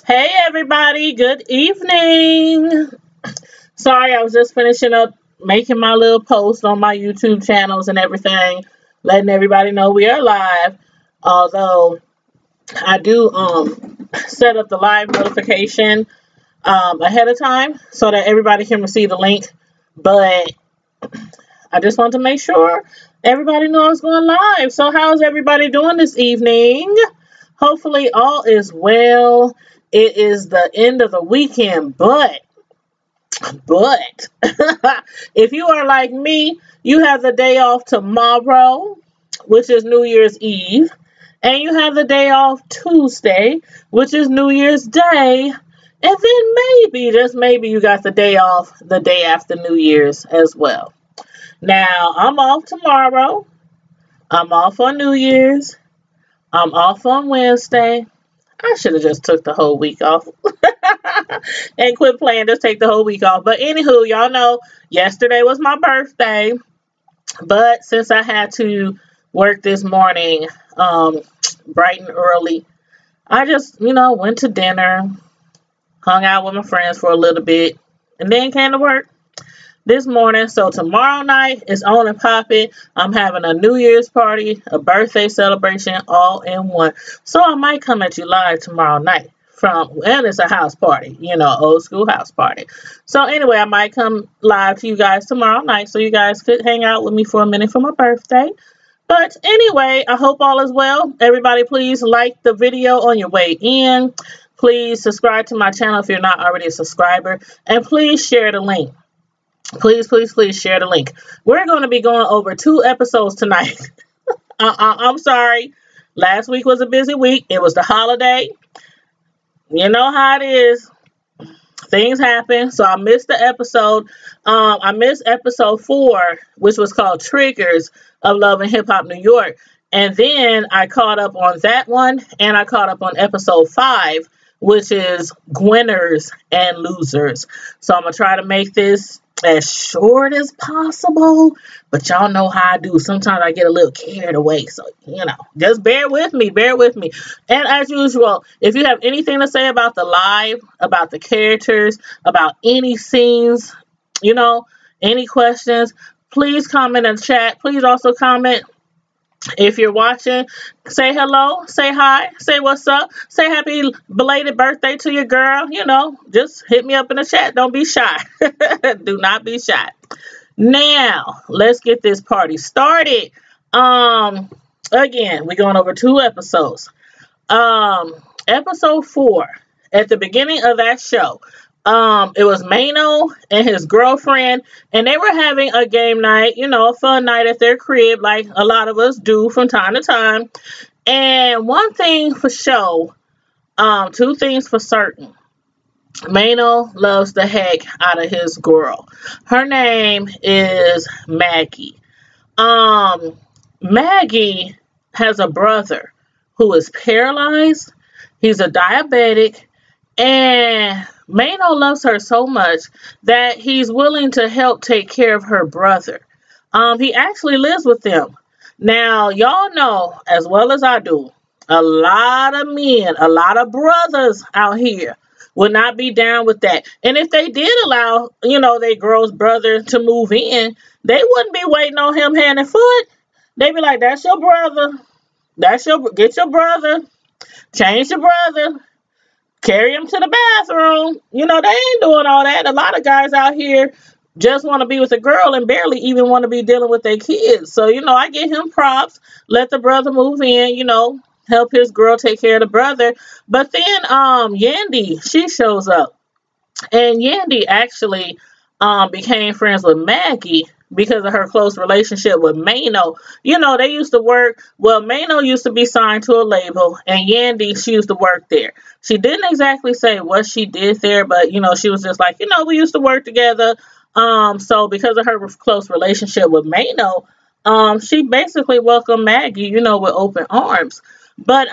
Hey everybody, good evening. Sorry, I was just finishing up making my little post on my YouTube channels and everything, letting everybody know we are live. Although I do set up the live notification ahead of time so that everybody can receive the link. But I just want to make sure everybody knows I was going live. So how's everybody doing this evening? Hopefully all is well. It is the end of the weekend, but if you are like me, you have the day off tomorrow, which is New Year's Eve, and you have the day off Tuesday, which is New Year's Day, and then maybe, just maybe, you got the day off the day after New Year's as well. Now, I'm off tomorrow. I'm off on New Year's. I'm off on Wednesday. I should have just took the whole week off and quit playing. Just take the whole week off. But anywho, y'all know yesterday was my birthday. But since I had to work this morning, bright and early, I just, went to dinner, hung out with my friends for a little bit, and then came to work this morning. So tomorrow night is on and popping. I'm having a New Year's party, a birthday celebration, all in one. So I might come at you live tomorrow night and it's a house party, old school house party. So anyway, I might come live to you guys tomorrow night so you guys could hang out with me for a minute for my birthday. But anyway, I hope all is well. Everybody, please like the video on your way in. Please subscribe to my channel if you're not already a subscriber. And please share the link. Please, please, please share the link. We're going to be going over 2 episodes tonight. I'm sorry. Last week was a busy week. It was the holiday. You know how it is. Things happen. So I missed the episode. I missed episode 4, which was called Triggers of Love and Hip Hop New York. And then I caught up on that one. And I caught up on episode 5, which is Gwinners and Losers. So I'm going to try to make this as short as possible, but y'all know how I do. Sometimes I get a little carried away, so just bear with me. And as usual, if you have anything to say about the live, about the characters, about any scenes, any questions, please comment in the chat. Please also comment. If you're watching, say hello, say hi, say what's up, say happy belated birthday to your girl. Just hit me up in the chat. Don't be shy. Do not be shy. Now, let's get this party started. Again, we're going over 2 episodes. Episode 4, at the beginning of that show, it was Mano and his girlfriend, and they were having a game night, a fun night at their crib, like a lot of us do from time to time. And one thing for sure, 2 things for certain. Mano loves the heck out of his girl. Her name is Maggie. Maggie has a brother who is paralyzed. He's a diabetic, and Mano loves her so much that he's willing to help take care of her brother. He actually lives with them. Now, y'all know, as well as I do, a lot of men, a lot of brothers out here would not be down with that. And if they did allow, their girl's brother to move in, they wouldn't be waiting on him hand and foot. They'd be like, that's your brother. Get your brother. Change your brother. Carry him to the bathroom. They ain't doing all that. A lot of guys out here, just want to be with a girl and barely even want to be dealing with their kids. So, I give him props. Let the brother move in, help his girl take care of the brother. But then Yandy, she shows up. And Yandy actually became friends with Maggie because of her close relationship with Mano. They used to work. Well, Mano used to be signed to a label, and Yandy, she used to work there. She didn't exactly say what she did there, but she was just like, we used to work together. So because of her close relationship with Mano, she basically welcomed Maggie, with open arms. But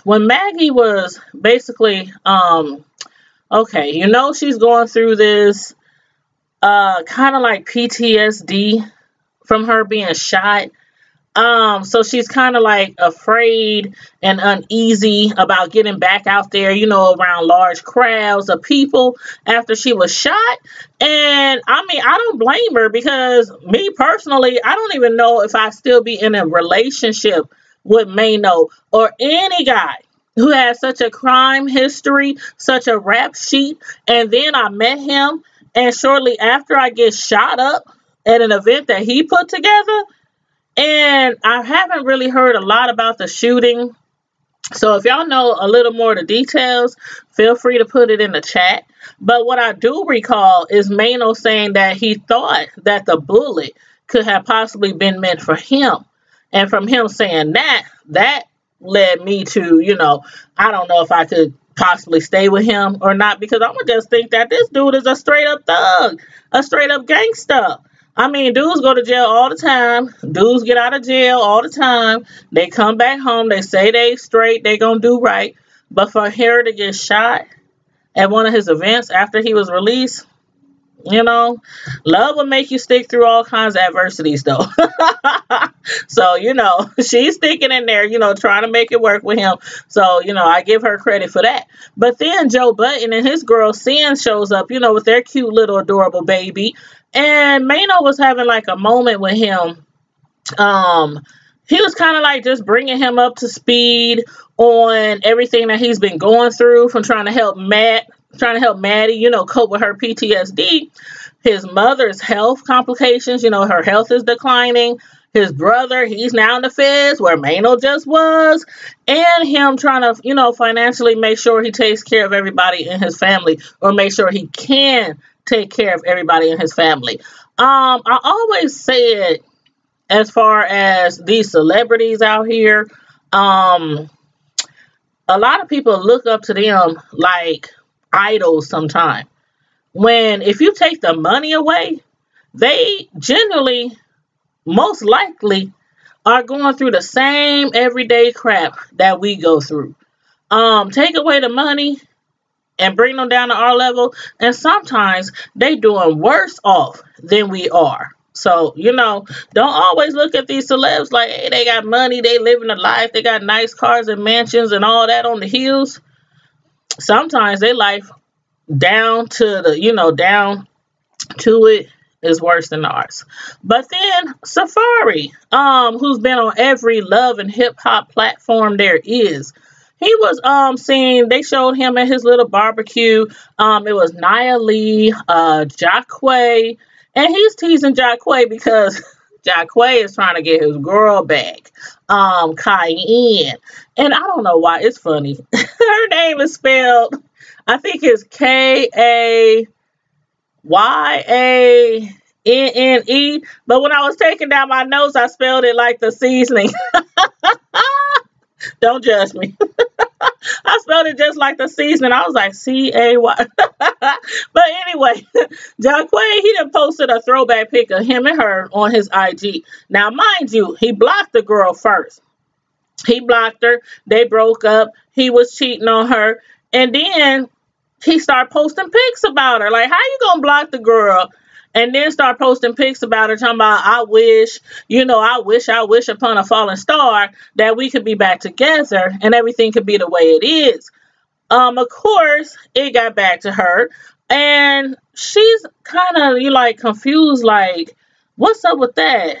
when Maggie was basically okay, she's going through this kind of like PTSD from her being shot. So she's kind of like afraid and uneasy about getting back out there, around large crowds of people after she was shot. And I mean, I don't blame her, because me personally, I don't even know if I still be in a relationship with Mano or any guy who has such a crime history, such a rap sheet. And then I met him, and shortly after I get shot up at an event that he put together. And I haven't really heard a lot about the shooting. So if y'all know a little more of the details, feel free to put it in the chat. But what I do recall is Mano saying that he thought that the bullet could have possibly been meant for him. And from him saying that led me to, I don't know if I could possibly stay with him or not, because I'm going to just think that this dude is a straight up thug, a straight up gangster. I mean, dudes go to jail all the time. Dudes get out of jail all the time. They come back home. They say they straight. They gonna do right. But for her to get shot at one of his events after he was released, love will make you stick through all kinds of adversities, though. So, she's sticking in there, trying to make it work with him. So, I give her credit for that. But then Joe Budden and his girl Sin shows up, with their cute little adorable baby. And Mano was having like a moment with him. He was kind of like just bringing him up to speed on everything that he's been going through, from trying to help Maddie, cope with her PTSD. His mother's health complications, her health is declining. His brother, he's now in the feds where Mano just was. And him trying to, financially make sure he takes care of everybody in his family, or make sure he can take care of everybody in his family. I always said, as far as these celebrities out here, a lot of people look up to them like idols sometimes. When if you take the money away, they generally, most likely, are going through the same everyday crap that we go through. Take away the money and bring them down to our level, and sometimes they doing worse off than we are. So, don't always look at these celebs like, hey, they got money, they living a life, they got nice cars and mansions and all that on the hills. Sometimes their life down to it is worse than ours. But then Safari, who's been on every love and hip hop platform there is, he was seen, they showed him at his little barbecue. It was Nia Lee, Jacquay, and he's teasing Jacquay because Jacquay is trying to get his girl back, Cayenne. And I don't know why, it's funny. Her name is spelled, I think it's Kayannene. But when I was taking down my notes, I spelled it like the seasoning. Don't judge me. I spelled it just like the seasoning. I was like, C-A-Y. But anyway, Jacquay, he done posted a throwback pic of him and her on his IG. Now, mind you, he blocked the girl first. He blocked her. They broke up. He was cheating on her. And then he started posting pics about her. Like, how you gonna block the girl and then start posting pics about her, talking about, I wish upon a falling star that we could be back together and everything could be the way it is. Of course, it got back to her, and she's kind of confused, like, what's up with that?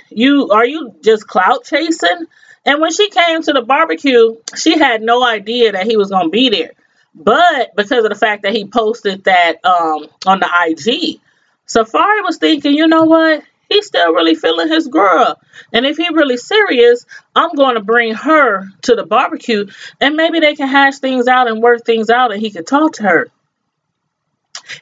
Are you just clout chasing? And when she came to the barbecue, she had no idea that he was gonna be there. But because of the fact that he posted that on the IG, Safari was thinking, you know what? He's still really feeling his girl. And if he's really serious, I'm going to bring her to the barbecue and maybe they can hash things out and work things out and he could talk to her.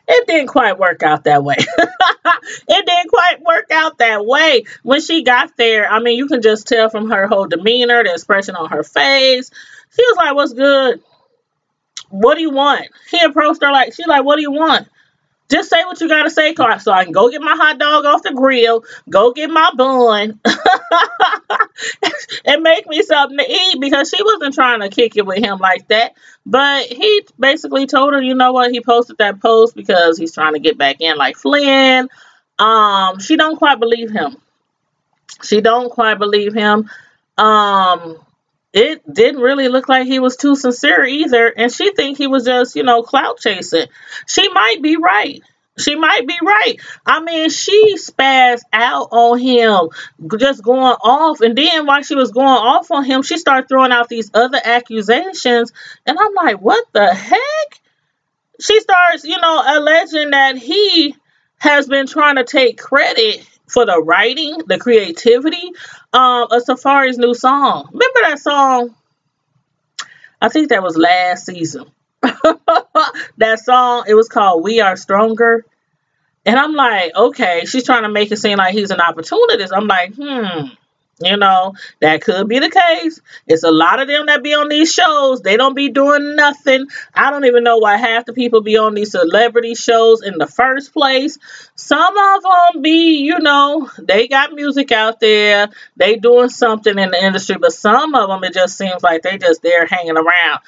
It didn't quite work out that way. It didn't quite work out that way. When she got there, I mean, you can just tell from her whole demeanor, the expression on her face. She was like, what's good? What do you want? He approached her like, she's like, what do you want? Just say what you gotta say, Clark, so I can go get my hot dog off the grill, go get my bun, and make me something to eat because she wasn't trying to kick it with him like that. But he basically told her, you know what, he posted that post because he's trying to get back in like Flynn. She don't quite believe him. She don't quite believe him. It didn't really look like he was too sincere either, and she think he was just, clout chasing. She might be right. She might be right. I mean, she spazzed out on him, just going off, and then while she was going off on him, she started throwing out these other accusations, and I'm like, what the heck? She starts, alleging that he has been trying to take credit for the writing, the creativity of Safari's new song. Remember that song? I think that was last season. That song, it was called We Are Stronger. And I'm like, okay, she's trying to make it seem like he's an opportunist. I'm like, that could be the case. It's a lot of them that be on these shows. They don't be doing nothing. I don't even know why half the people be on these celebrity shows in the first place. Some of them be, they got music out there. They doing something in the industry. But some of them, it just seems like they just there hanging around,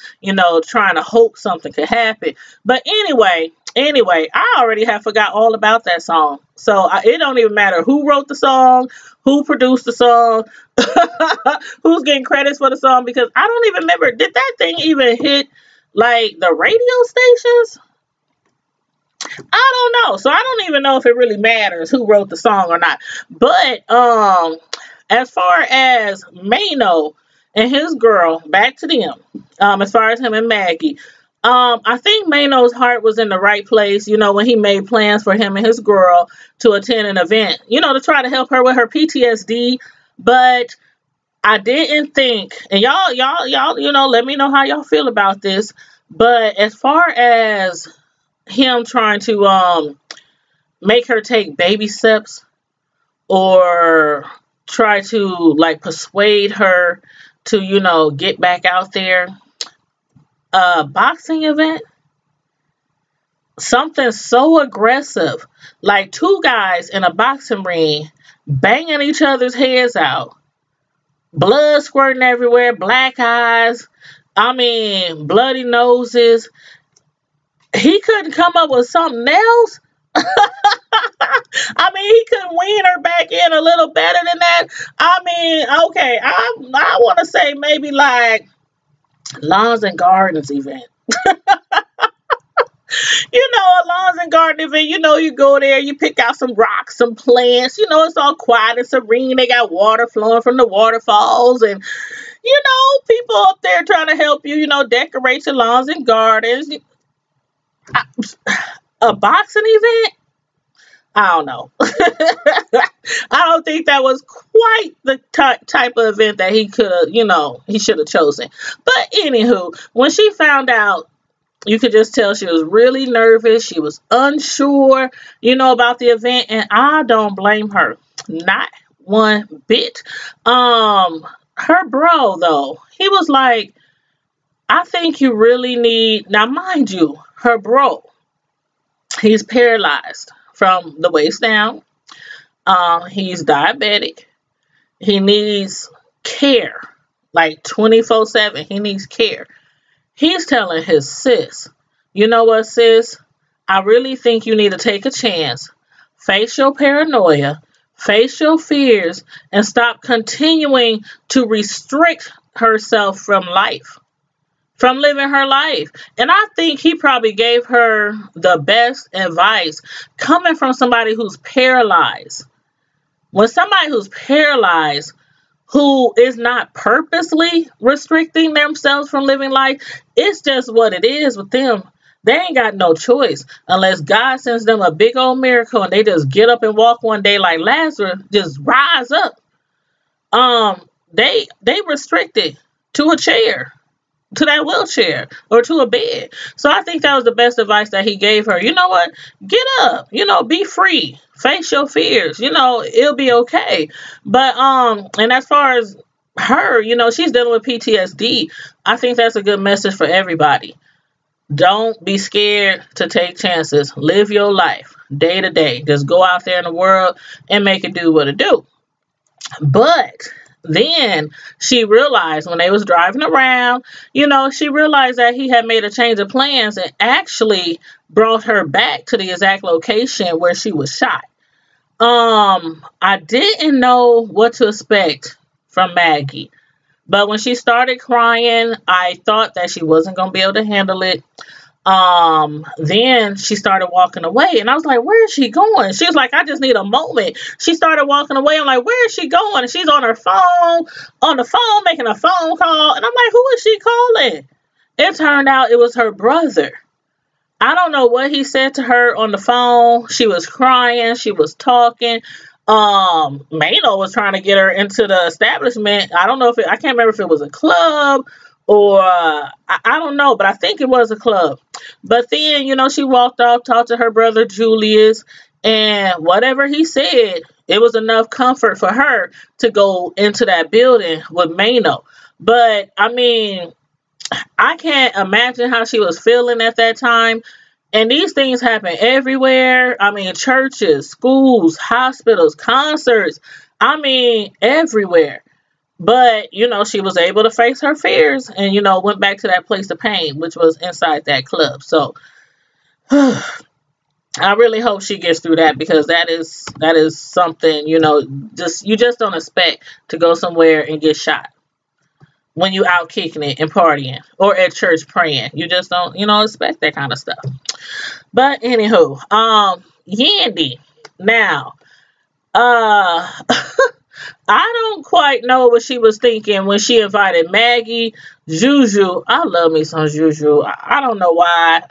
trying to hope something could happen. But anyway, I already have forgot all about that song. So it don't even matter who wrote the song, who produced the song, who's getting credits for the song, because I don't even remember, did that thing even hit like the radio stations? I don't know. So I don't even know if it really matters who wrote the song or not. But as far as Mano and his girl, back to them, as far as him and Maggie, I think Mano's heart was in the right place, when he made plans for him and his girl to attend an event, to try to help her with her PTSD. But I didn't think, and y'all, let me know how y'all feel about this. But as far as him trying to make her take baby steps or try to like persuade her to, get back out there, a boxing event, something so aggressive, like two guys in a boxing ring banging each other's heads out, blood squirting everywhere, black eyes, bloody noses. He couldn't come up with something else. He couldn't wean her back in a little better than that. Okay, I want to say maybe like Lawns and Gardens event. A lawns and garden event, you go there, you pick out some rocks, some plants, it's all quiet and serene. They got water flowing from the waterfalls and, people up there trying to help you, decorate your lawns and gardens. A boxing event? I don't know. I don't think that was quite the type of event that he could have, he should have chosen. But anywho, when she found out, you could just tell she was really nervous. She was unsure, about the event. And I don't blame her. Not one bit. Her bro, though, he was like, I think you really need... Now, mind you, her bro, he's paralyzed from the waist down. He's diabetic. He needs care. Like 24/7. He needs care. He's telling his sis, you know what, sis? I really think you need to take a chance. Face your paranoia. Face your fears. And stop continuing to restrict herself from life. From living her life. And I think he probably gave her the best advice coming from somebody who's paralyzed. When somebody who's paralyzed, who is not purposely restricting themselves from living life, it's just what it is with them. They ain't got no choice unless God sends them a big old miracle and they just get up and walk one day like Lazarus, just rise up. They restricted to a chair, to that wheelchair, or to a bed. So I think that was the best advice that he gave her. You know what? Get up. Be free. Face your fears. It'll be okay. But and as far as her, she's dealing with PTSD. I think that's a good message for everybody. Don't be scared to take chances. Live your life day to day. Just go out there in the world and make it do what it do. But then she realized when they was driving around, she realized that he had made a change of plans and actually brought her back to the exact location where she was shot. I didn't know what to expect from Maggie. But when she started crying, I thought that she wasn't going to be able to handle it. Then she started walking away and I was like, where is she going? She was like, I just need a moment. She started walking away. I'm like, where is she going? And she's on her phone, making a phone call. And I'm like, who is she calling? It turned out it was her brother. I don't know what he said to her on the phone. She was crying. She was talking. Mano was trying to get her into the establishment. I don't know I can't remember if it was a club or I don't know, but I think it was a club. But then, she walked off, talked to her brother Julius, and whatever he said, it was enough comfort for her to go into that building with Mano. But I mean, I can't imagine how she was feeling at that time. And these things happen everywhere. I mean, churches, schools, hospitals, concerts. I mean, everywhere. But, she was able to face her fears and, went back to that place of pain, which was inside that club. So I really hope she gets through that because that is something, you just don't expect to go somewhere and get shot when you out kicking it and partying or at church praying. You just don't, expect that kind of stuff. But anywho, Yandy. Now, I don't quite know what she was thinking when she invited Maggie, Juju. I love me some Juju. I don't know why.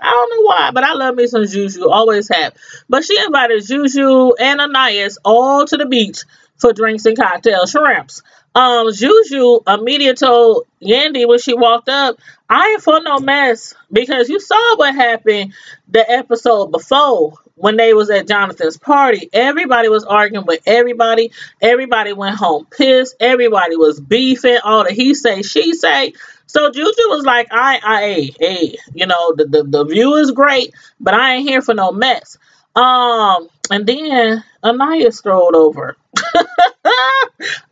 But I love me some Juju. Always have. But she invited Juju and Anais all to the beach for drinks and cocktails, shrimps. Juju immediately told Yandy when she walked up, I ain't for no mess, because you saw what happened the episode before when they was at Jonathan's party. Everybody was arguing with everybody. Everybody went home pissed. Everybody was beefing. All the he say, she say. So Juju was like, the view is great, but I ain't here for no mess. And then Anaya strolled over.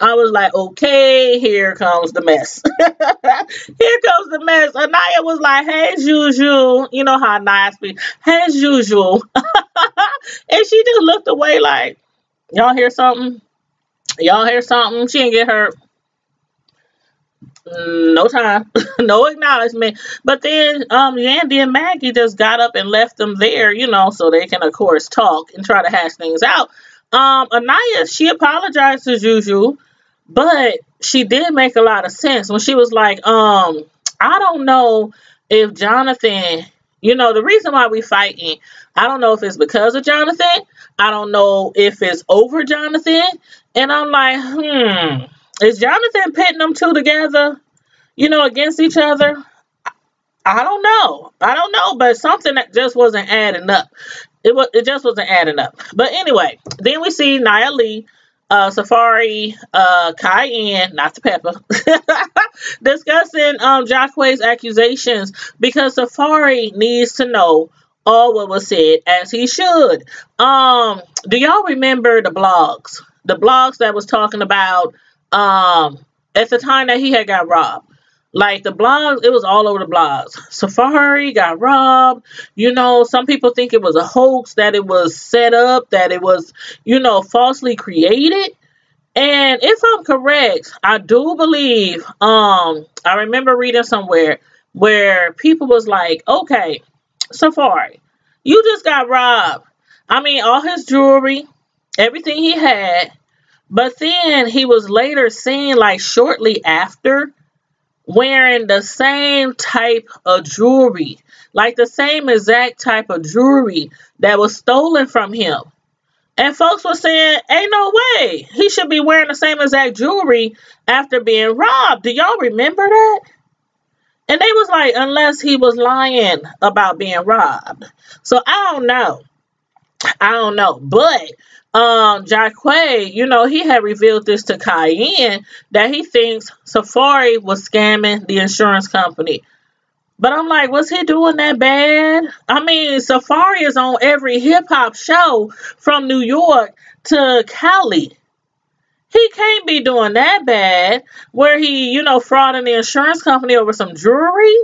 I was like, okay, here comes the mess. Here comes the mess. Anaya was like, hey, Juju. You know how nice be. Hey, Juju. And she just looked away like, y'all hear something? Y'all hear something? She didn't get her no time, no acknowledgement. But then Yandy and Maggie just got up and left them there, so they can, of course, talk and try to hash things out. Anaya, she apologized to Juju, but she did make a lot of sense when she was like, I don't know if Jonathan, the reason why we fighting, I don't know if it's because of Jonathan. I don't know if it's over Jonathan. And I'm like, is Jonathan pitting them two together, against each other? I don't know, but something that just wasn't adding up. It just wasn't adding up. But anyway, then we see Nia Lee, Safari, Cayenne, not the pepper, discussing Jacque's accusations because Safari needs to know all what was said, as he should. Do y'all remember the blogs? The blogs that was talking about at the time that he had got robbed. Like the blogs, it was all over the blogs. Safari got robbed. Some people think it was a hoax, that it was set up, that it was, falsely created. And if I'm correct, I do believe, I remember reading somewhere where people was like, okay, Safari, you just got robbed. I mean, all his jewelry, everything he had. But then he was later seen, like shortly after, wearing the same type of jewelry. like the same exact type of jewelry that was stolen from him. And folks were saying, ain't no way he should be wearing the same exact jewelry after being robbed. Do y'all remember that? And they was like, unless he was lying about being robbed. So I don't know. I don't know. But Jaquay, he had revealed this to Cayenne that he thinks Safari was scamming the insurance company. But I'm like, was he doing that bad? I mean, Safari is on every hip hop show from New York to Cali. He can't be doing that bad where he, frauding the insurance company over some jewelry.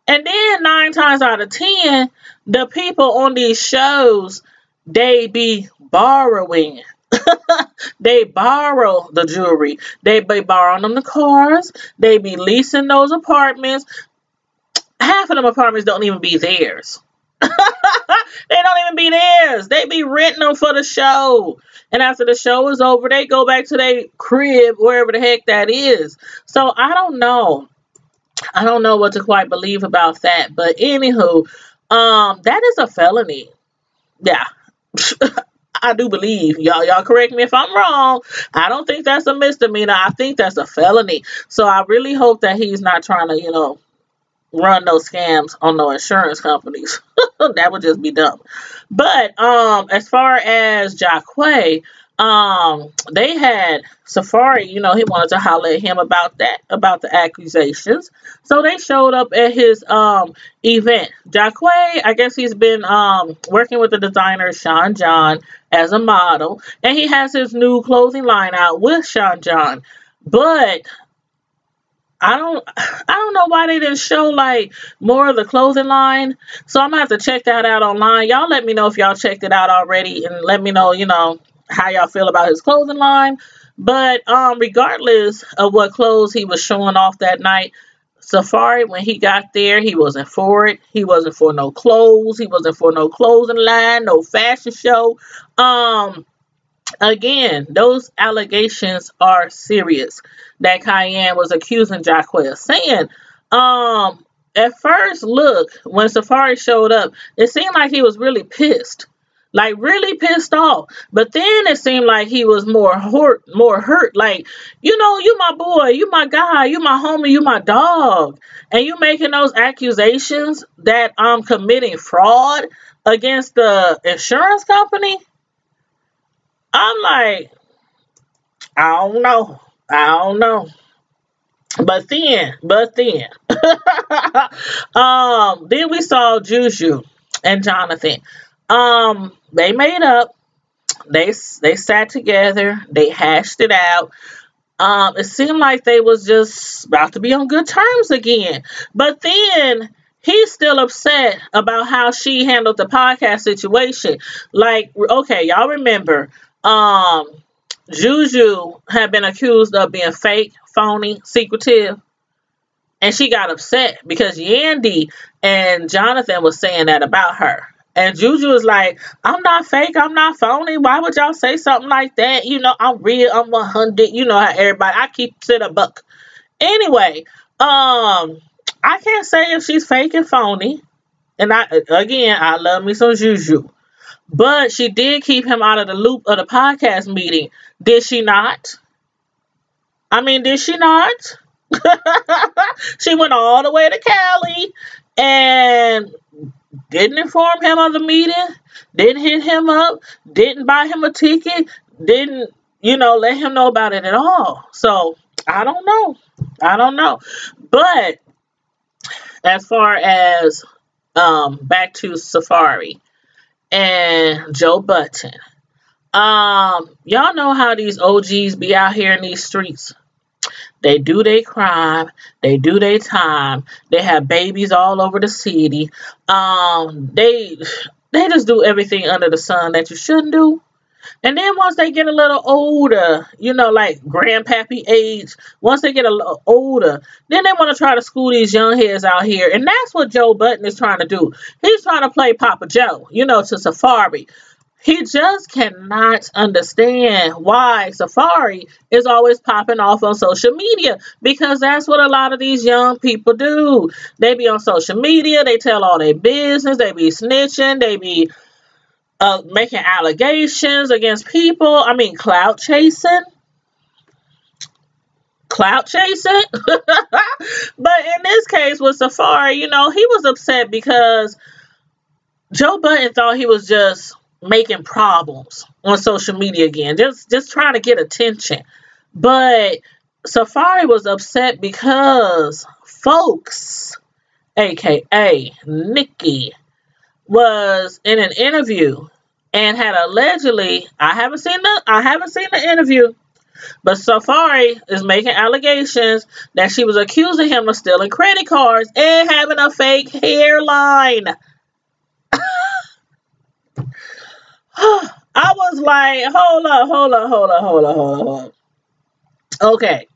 And then 9 times out of 10, the people on these shows, they be borrowing. They borrow the jewelry. They be borrowing them the cars. They be leasing those apartments. Half of them apartments don't even be theirs. They don't even be theirs. They be renting them for the show. And after the show is over, they go back to their crib, wherever the heck that is. So I don't know. I don't know what to quite believe about that. But anywho, that is a felony. Yeah. I do believe. Y'all correct me if I'm wrong. I don't think that's a misdemeanor. I think that's a felony. So I really hope that he's not trying to, run those scams on no insurance companies. That would just be dumb. But as far as Jaquay, they had Safari, he wanted to holler at him about the accusations. So they showed up at his event. Jaquay, I guess he's been working with the designer Sean John as a model, and he has his new clothing line out with Sean John. But I don't know why they didn't show like more of the clothing line. So I'm gonna have to check that out online. Y'all let me know if y'all checked it out already, and let me know, how y'all feel about his clothing line. But regardless of what clothes he was showing off that night, Safari, when he got there, he wasn't for it. He wasn't for no clothes. He wasn't for no clothing line, no fashion show. Again, those allegations are serious that Cayenne was accusing Jaquay of saying. At first look, when Safari showed up, it seemed like he was really pissed. Like really pissed off. But then it seemed like he was more hurt. Like, you my boy, you my guy, you my homie, you my dog. And you making those accusations that I'm committing fraud against the insurance company? I'm like, I don't know. But then, then we saw Juju and Jonathan. They made up. They sat together. They hashed it out. It seemed like they was just about to be on good terms again. But then he's still upset about how she handled the podcast situation. Like, okay, y'all remember, Juju had been accused of being fake, phony, secretive. And she got upset because Yandy and Jonathan was saying that about her. And Juju was like, I'm not fake, I'm not phony. Why would y'all say something like that? I'm real, I'm 100. You know how everybody, I keep it a buck. Anyway, I can't say if she's fake and phony. And I love me some Juju. But she did keep him out of the loop of the podcast meeting. Did she not? I mean, did she not? She went all the way to Cali and didn't inform him of the meeting, didn't hit him up, didn't buy him a ticket, didn't, let him know about it at all. So, I don't know. But as far as back to Safari and Joe Budden. Y'all know how these OGs be out here in these streets. They do their crime. They do their time. They have babies all over the city. They just do everything under the sun that you shouldn't do. And then once they get a little older, like grandpappy age, once they get a little older, then they want to try to school these young heads out here. And that's what Joe Budden is trying to do. He's trying to play Papa Joe, to Safari. He just cannot understand why Safari is always popping off on social media, because that's what a lot of these young people do. They be on social media, they tell all their business, they be snitching, they be making allegations against people. I mean, clout chasing. Clout chasing. But in this case with Safari, he was upset because Joe Budden thought he was just making problems on social media again, just trying to get attention. But Safari was upset because folks, aka Nikki, was in an interview and had allegedly, I haven't seen the interview, but Safari is making allegations that she was accusing him of stealing credit cards and having a fake hairline. I was like, hold up. Okay.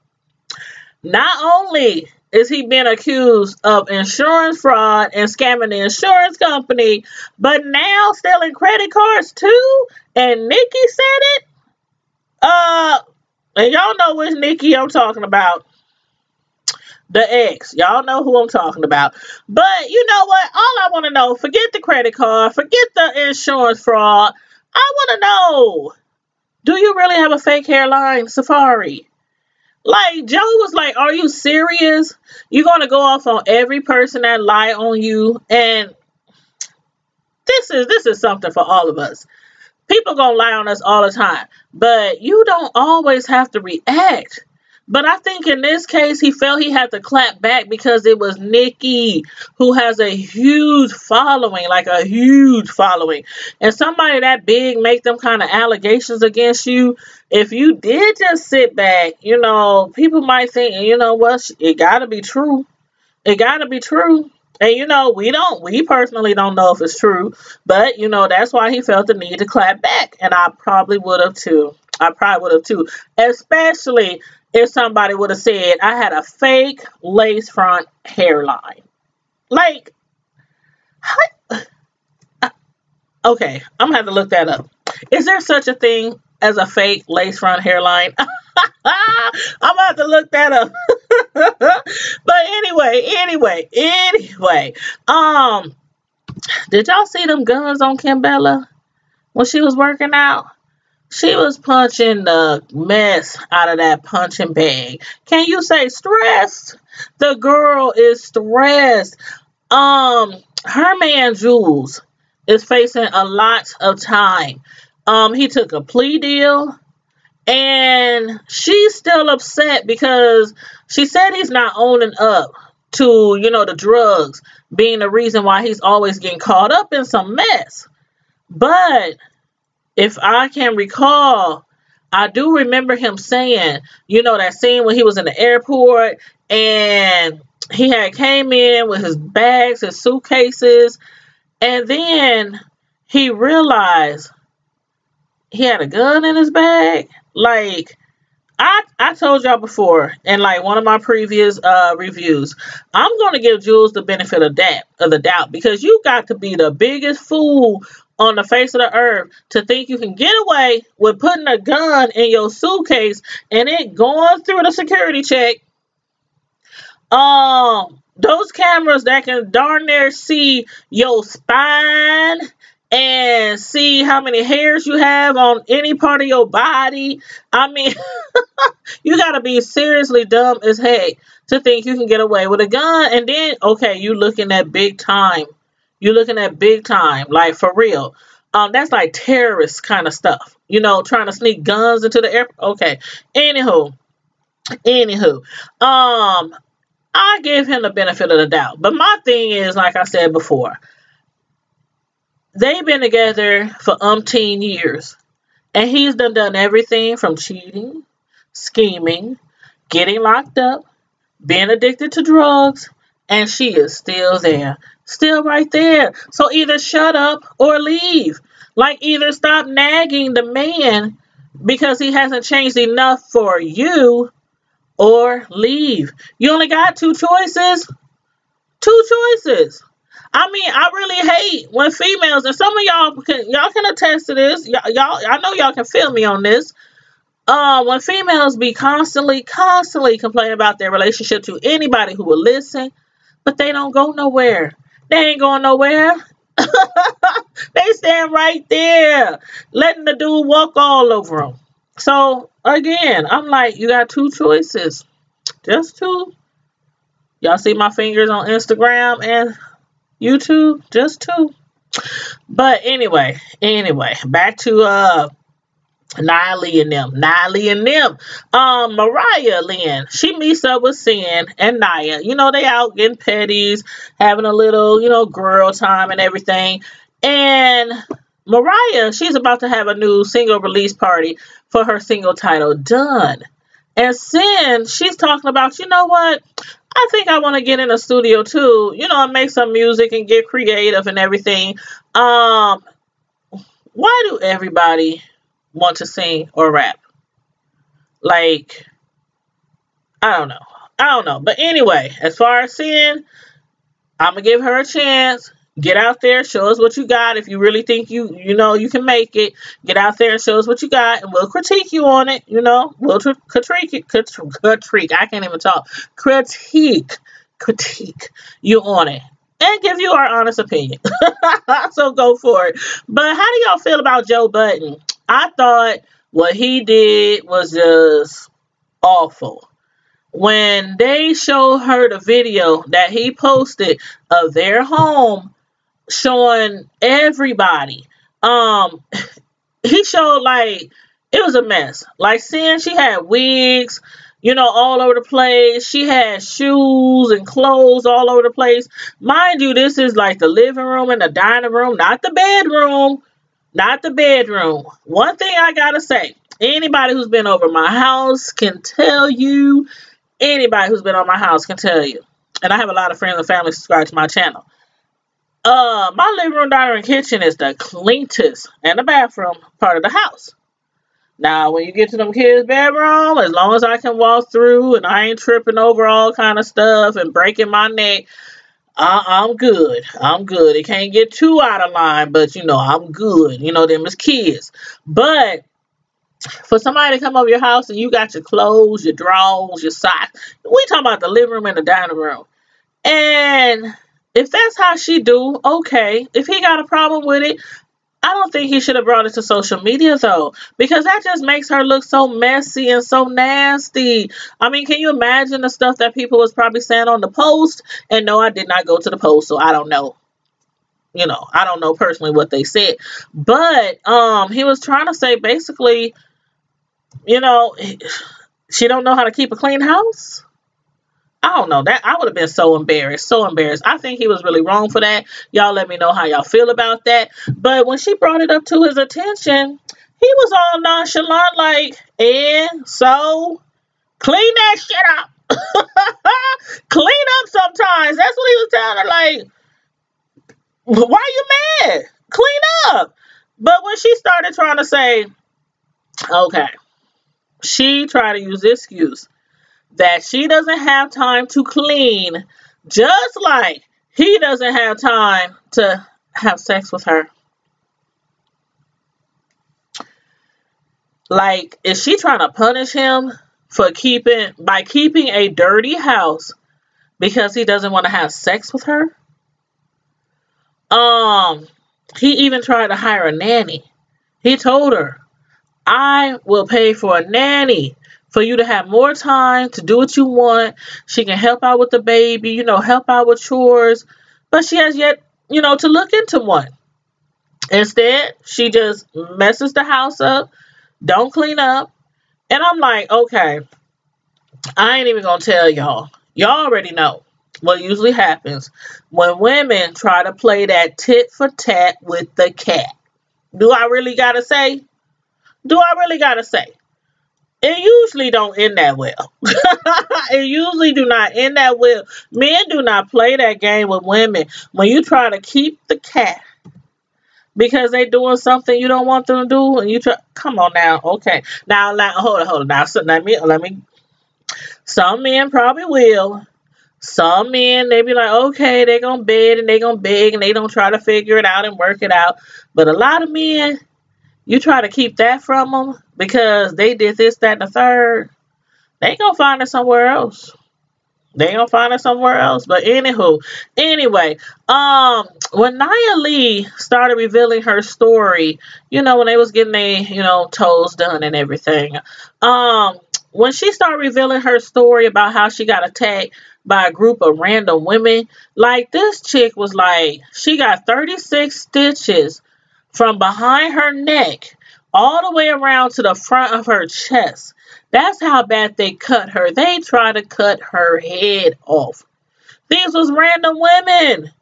Not only is he being accused of insurance fraud and scamming the insurance company, but now stealing credit cards too? And Nikki said it? And y'all know which Nikki I'm talking about. The ex. Y'all know who I'm talking about. But you know what? All I want to know, forget the credit card, forget the insurance fraud. I want to know, do you really have a fake hairline, Safari? Like, Joe was like, are you serious? You're going to go off on every person that lie on you? And this is something for all of us. People going to lie on us all the time. But you don't always have to react. But I think in this case, he felt he had to clap back because it was Nikki, who has a huge following, like a huge following. And somebody that big make them kind of allegations against you. If you did just sit back, people might think, what, it got to be true. It got to be true. And, we personally don't know if it's true. But, that's why he felt the need to clap back. And I probably would have too. Especially if somebody would have said I had a fake lace front hairline. Like, okay, I'm going to have to look that up. Is there such a thing as a fake lace front hairline? I'm going to have to look that up. But anyway. Did y'all see them guns on Kimbella when she was working out? She was punching the mess out of that punching bag. Can you say stressed? The girl is stressed. Her man Jules is facing a lot of time. He took a plea deal, and she's still upset because she said he's not owning up to, the drugs being the reason why he's always getting caught up in some mess. But if I can recall, I do remember him saying, that scene when he was in the airport and he had came in with his bags, his suitcases, and then he realized he had a gun in his bag. Like, I told y'all before in like one of my previous reviews, I'm going to give Jules the benefit of the doubt, because you got to be the biggest fool on the face of the earth to think you can get away with putting a gun in your suitcase and it going through the security check. Those cameras that can darn near see your spine and see how many hairs you have on any part of your body. I mean, you gotta be seriously dumb as heck to think you can get away with a gun. And then, okay, you looking at big time. You're looking at big time, like for real. That's like terrorist kind of stuff. Trying to sneak guns into the airport. Okay. Anywho. I give him the benefit of the doubt. But my thing is, like I said before, they've been together for umpteen years. And he's done everything from cheating, scheming, getting locked up, being addicted to drugs, and she is still there. Still right there. So either shut up or leave. Like, either stop nagging the man because he hasn't changed enough for you, or leave. You only got two choices. I mean, I really hate when females, and some of y'all can attest to this. I know y'all can feel me on this. When females be constantly complaining about their relationship to anybody who will listen, but they don't go nowhere. They ain't going nowhere. They stand right there, letting the dude walk all over them. So again, I'm like, you got two choices, just two. Y'all see my fingers on Instagram and YouTube, just two. But anyway, back to Niley and them. Mariah Lynn, she meets up with Sin and Naya. You know, they out getting petties, having a little, girl time and everything. And Mariah, she's about to have a new single release party for her single titled Done. And Sin, she's talking about, you know what? I think I want to get in a studio too, and make some music and get creative and everything. Why do everybody want to sing or rap? Like, I don't know. But anyway, as far as Sin, I'm going to give her a chance. Get out there, show us what you got. If you really think you can make it, get out there and show us what you got, and we'll critique you on it. We'll critique. I can't even talk. Critique you on it, and give you our honest opinion. So go for it. But how do y'all feel about Joe Budden? I thought what he did was just awful. When they showed her the video that he posted of their home, showing everybody, he showed like it was a mess. Like Sin, she had wigs, all over the place. She had shoes and clothes all over the place. Mind you, this is like the living room and the dining room, not the bedroom. Not the bedroom. One thing I gotta say, anybody who's been over my house can tell you. Anybody who's been on my house can tell you. And I have a lot of friends and family subscribe to my channel. My living room, dining room, and kitchen is the cleanest, and the bathroom part of the house. Now, when you get to them kids' bedroom, as long as I can walk through and I ain't tripping over all kind of stuff and breaking my neck, I'm good. It can't get too out of line, but I'm good. Them is kids. But for somebody to come over your house and you got your clothes, your drawers, your socks, we talking about the living room and the dining room. And if that's how she do, okay. If he got a problem with it, I don't think he should have brought it to social media, though, because that just makes her look so messy and so nasty. I mean, can you imagine the stuff that people was probably saying on the post? And no, I did not go to the post, so I don't know. I don't know personally what they said. But he was trying to say basically, she don't know how to keep a clean house. I don't know. That I would have been so embarrassed. I think he was really wrong for that. Y'all let me know how y'all feel about that. But when she brought it up to his attention, he was all nonchalant, like, and so clean that shit up. Clean up sometimes. That's what he was telling her, like, why are you mad? Clean up. But when she started trying to say, okay, she tried to use this excuse that she doesn't have time to clean, just like he doesn't have time to have sex with her. Like, is she trying to punish him for keeping a dirty house because he doesn't want to have sex with her? He even tried to hire a nanny. He told her, I will pay for a nanny for you to have more time to do what you want. She can help out with the baby, help out with chores. But she has yet, to look into one. Instead, she just messes the house up, don't clean up. And I'm like, okay, I ain't even going to tell y'all. Y'all already know what usually happens when women try to play that tit for tat with the cat. Do I really got to say? It usually don't end that well. It usually do not end that well. Men do not play that game with women. When you try to keep the cat because they doing something you don't want them to do, and you try, come on now, okay. Now hold on. Now, so let me. Some men probably will, Some men, they be like, okay, they gonna bed and they gonna beg and they don't try to figure it out and work it out. But a lot of men, you try to keep that from them because they did this, that, and the third. They gonna find it somewhere else. They gonna find it somewhere else. But anyway, when Nia Lee started revealing her story, when they was getting their, toes done and everything, when she started revealing her story about how she got attacked by a group of random women, like this chick was like, she got 36 stitches from behind her neck all the way around to the front of her chest. That's how bad they cut her. They tried to cut her head off. These was random women. And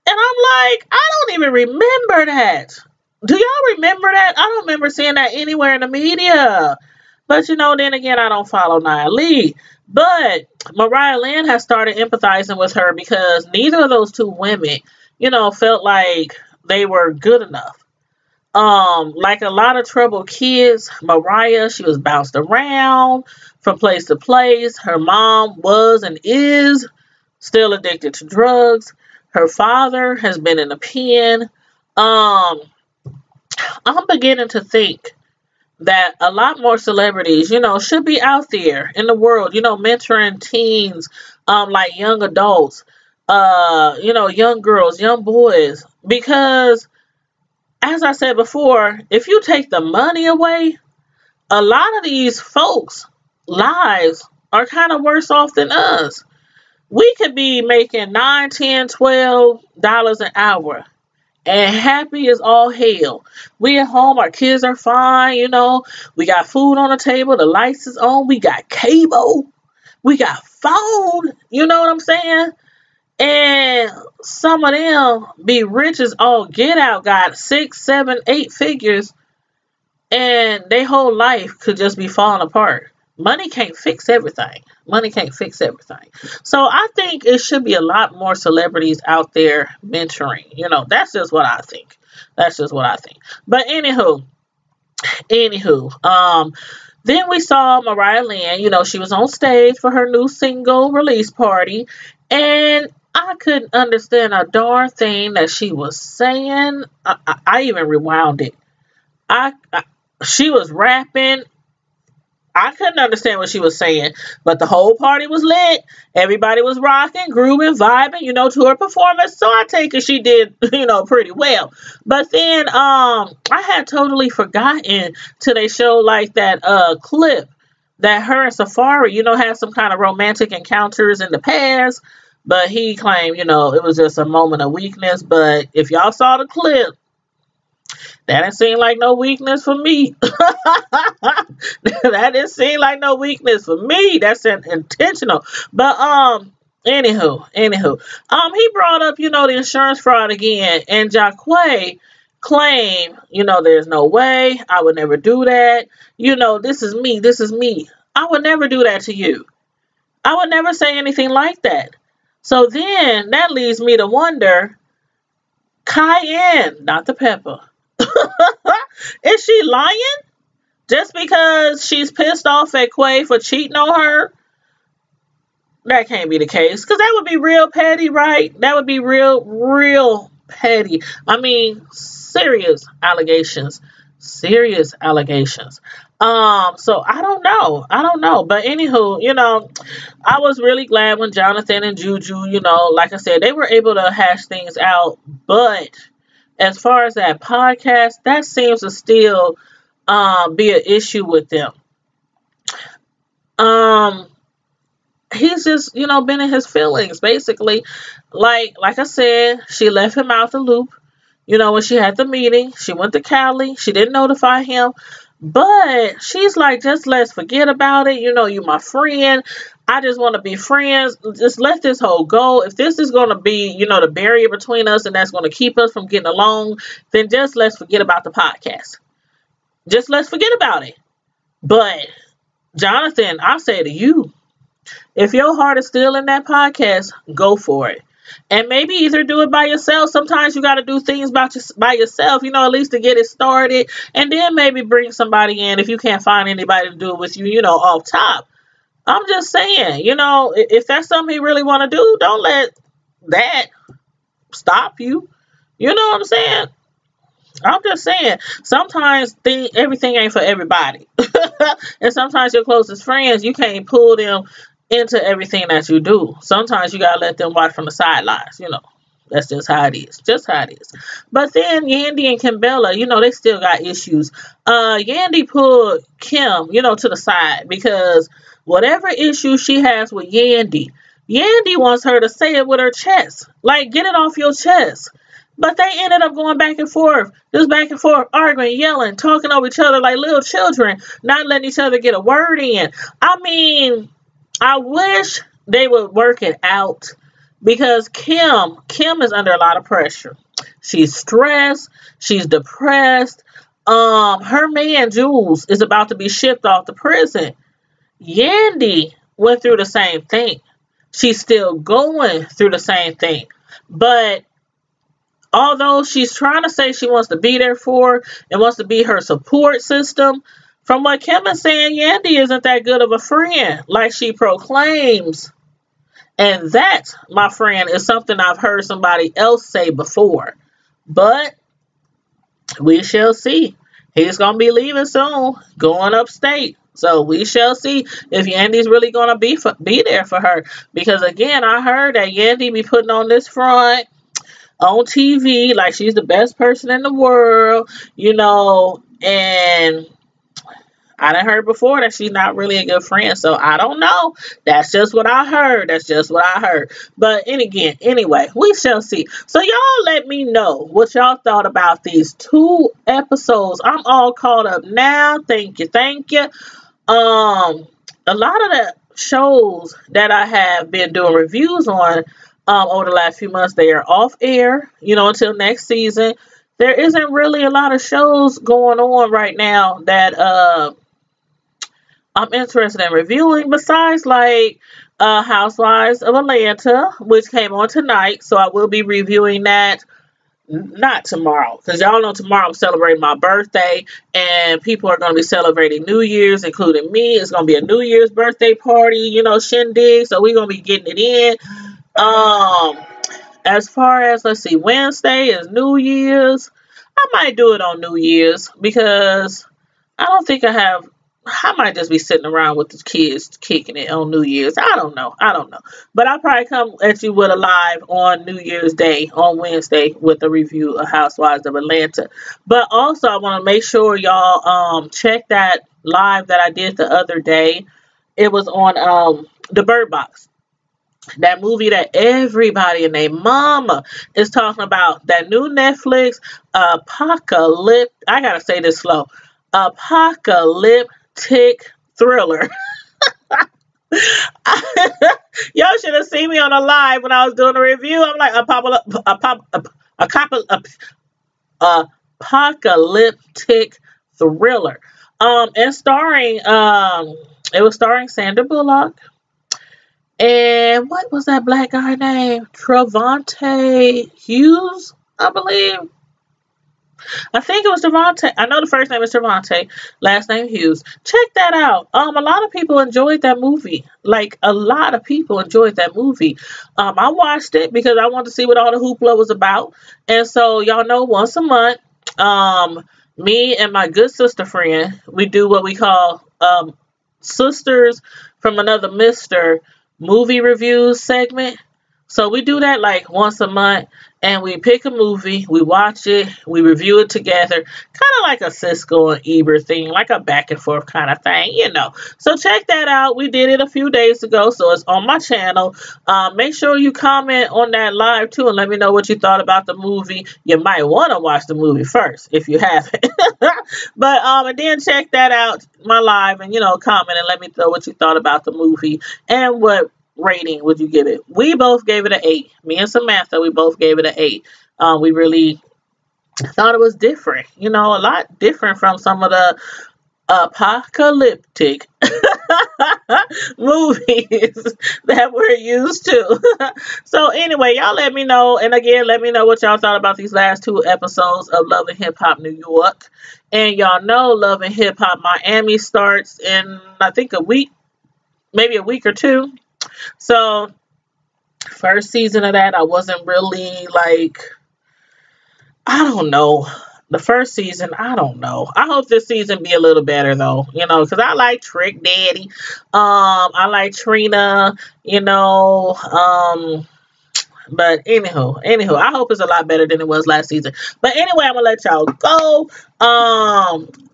I'm like, I don't even remember that. Do y'all remember that? I don't remember seeing that anywhere in the media. But then again, I don't follow Nia Lee. But Mariah Lynn has started empathizing with her because neither of those two women, felt like they were good enough. Like a lot of troubled kids, Mariah, she was bounced around from place to place. Her mom was and is still addicted to drugs. Her father has been in the pen. I'm beginning to think that a lot more celebrities, should be out there in the world, mentoring teens, like young adults, young girls, young boys, because as I said before, if you take the money away, a lot of these folks' lives are kind of worse off than us. We could be making $9, $10, $12 an hour and happy as all hell. We at home, our kids are fine, we got food on the table, the lights is on, we got cable, we got phone, you know what I'm saying? And some of them be rich as all get out, got 6, 7, 8 figures, and their whole life could just be falling apart. Money can't fix everything. Money can't fix everything. So I think it should be a lot more celebrities out there mentoring. That's just what I think. That's just what I think. But anywho, then we saw Mariah Lynn. She was on stage for her new single release party, and I couldn't understand a darn thing that she was saying. I even rewound it. She was rapping. I couldn't understand what she was saying, but the whole party was lit. Everybody was rocking, grooving, vibing, to her performance. So I take it she did, pretty well. But then, I had totally forgotten till they showed like that, clip that her and Safari, had some kind of romantic encounters in the past. But he claimed, it was just a moment of weakness. But if y'all saw the clip, that didn't seem like no weakness for me. That didn't seem like no weakness for me. That's intentional. But anywho, he brought up, the insurance fraud again, and Jaquay claimed, there's no way, I would never do that. This is me. I would never do that to you. I would never say anything like that. So then that leads me to wonder, cayenne, not the pepper. Is she lying? Just because she's pissed off at Quay for cheating on her? That can't be the case. Because that would be real petty, right? That would be real petty. I mean, serious allegations. Serious allegations. So I don't know. But anywho, I was really glad when Jonathan and Juju, like I said, they were able to hash things out. But as far as that podcast, that seems to still be an issue with them. He's just, been in his feelings, basically. Like I said, she left him out the loop. When she had the meeting, she went to Cali. She didn't notify him. But she's like, just let's forget about it. You my friend. I just want to be friends. Just let this whole go. If this is going to be, the barrier between us and that's going to keep us from getting along, then just let's forget about the podcast. Just let's forget about it. But Jonathan, I say to you, if your heart is still in that podcast, go for it. And maybe either do it by yourself. Sometimes you got to do things by yourself, at least to get it started. And then maybe bring somebody in if you can't find anybody to do it with you, off top. I'm just saying, if that's something he really want to do, don't let that stop you. You know what I'm saying? I'm just saying, sometimes everything ain't for everybody. And sometimes your closest friends, you can't pull them into everything that you do. Sometimes you gotta let them watch from the sidelines. That's just how it is. Just how it is. But then Yandy and Kimbella, they still got issues. Yandy pulled Kim, to the side because whatever issue she has with Yandy, Yandy wants her to say it with her chest. Like, get it off your chest. But they ended up going back and forth, just back and forth, arguing, yelling, talking over each other like little children, not letting each other get a word in. I mean, I wish they would work it out because Kim is under a lot of pressure. She's stressed. She's depressed. Her man, Jules, is about to be shipped off to prison. Yandy went through the same thing. She's still going through the same thing. But although she's trying to say she wants to be there for her and wants to be her support system, from what Kim is saying, Yandy isn't that good of a friend like she proclaims. And that, my friend, is something I've heard somebody else say before. But we shall see. He's going to be leaving soon, going upstate. So we shall see if Yandy's really going to be there for her. Because again, I heard that Yandy be putting on this front on TV like she's the best person in the world, and I done heard before that she's not really a good friend, so I don't know. That's just what I heard. But anyway, we shall see. So y'all let me know what y'all thought about these 2 episodes. I'm all caught up now. Thank you. A lot of the shows that I have been doing reviews on over the last few months, they are off air, until next season. There isn't really a lot of shows going on right now that I'm interested in reviewing besides like Housewives of Atlanta, which came on tonight. So I will be reviewing that. Not tomorrow, because y'all know tomorrow I'm celebrating my birthday, and people are going to be celebrating New Year's, including me. It's going to be a New Year's birthday party, shindig, so we're going to be getting it in. As far as, let's see, Wednesday is New Year's. I might do it on New Year's because I don't think I might just be sitting around with the kids kicking it on New Year's. I don't know. But I'll probably come at you with a live on New Year's Day on Wednesday with a review of Housewives of Atlanta. But also I want to make sure y'all check that live that I did the other day. It was on the Bird Box. That movie that everybody and their mama is talking about. That new Netflix apocalyptic. I gotta say this slow. Apocalyptic thriller. Y'all should have seen me on a live when I was doing a review. I'm like apocalyptic thriller. And starring it was starring Sandra Bullock. And what was that black guy name? Trevante Hughes, I believe. I think it was Trevante. I know the first name is Trevante, last name Hughes. Check that out. A lot of people enjoyed that movie. Like, a lot of people enjoyed that movie. I watched it because I wanted to see what all the hoopla was about. And so, y'all know, once a month, me and my good sister friend, we do what we call Sisters from Another Mister movie reviews segment. So we do that like once a month, and we pick a movie, we watch it, we review it together, kind of like a Cisco and Ebert thing, like a back and forth kind of thing, So check that out. We did it a few days ago, so it's on my channel. Make sure you comment on that live too, and let me know what you thought about the movie. You might want to watch the movie first if you haven't. But and then check that out, my live, and comment and let me know what you thought about the movie and what rating would you give it. We both gave it an 8. Me and Samantha, we both gave it an 8. We really thought it was different, a lot different from some of the apocalyptic movies that we're used to. So anyway, y'all let me know, and again, let me know what y'all thought about these last 2 episodes of Love and Hip Hop New York. And y'all know Love and Hip Hop Miami starts in, I think, a week. maybe a week or two. So first season of that, I wasn't really like, I don't know. The first season, I don't know. I hope this season be a little better though, because I like Trick Daddy. I like Trina, but anywho, I hope it's a lot better than it was last season. But anyway, I'm gonna let y'all go.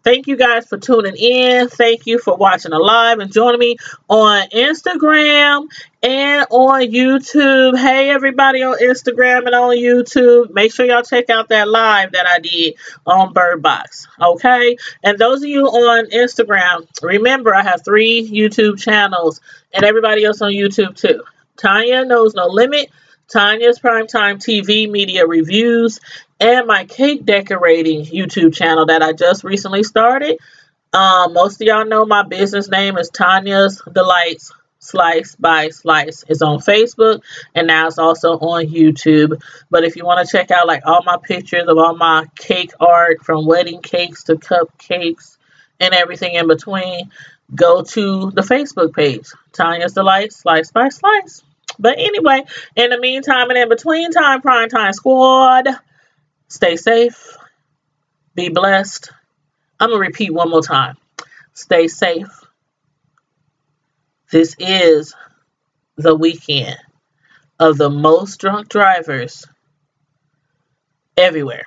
Thank you guys for tuning in. Thank you for watching the live and joining me on Instagram and on YouTube. Hey, everybody on Instagram and on YouTube, make sure y'all check out that live that I did on Bird Box. Okay, and those of you on Instagram, remember I have 3 YouTube channels and everybody else on YouTube too. Tanya Knows No Limit, Tanya's Primetime TV Media Reviews, and my cake decorating YouTube channel that I just recently started. Most of y'all know my business name is Tanya's Delights Slice by Slice. It's on Facebook, and now it's also on YouTube. But if you want to check out like all my pictures of all my cake art, from wedding cakes to cupcakes and everything in between, go to the Facebook page, Tanya's Delights Slice by Slice. But anyway, in the meantime and in between time, Primetime Squad, stay safe, be blessed. I'm going to repeat one more time. Stay safe. This is the weekend of the most drunk drivers everywhere.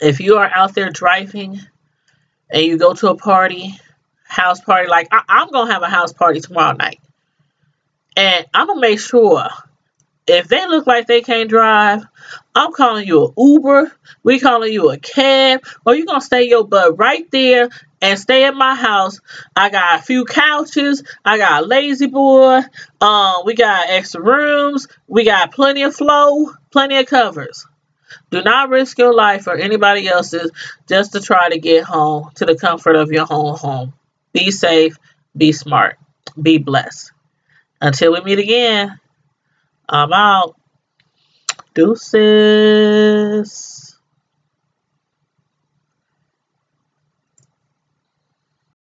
If you are out there driving and you go to a party, house party, like I'm going to have a house party tomorrow night. And I'm going to make sure if they look like they can't drive, I'm calling you an Uber, we calling you a cab, or you're going to stay your butt right there and stay at my house. I got a few couches, I got a lazy boy, we got extra rooms, we got plenty of flow, plenty of covers. Do not risk your life or anybody else's just to try to get home to the comfort of your own home. Be safe, be smart, be blessed. Until we meet again, I'm out. Deuces.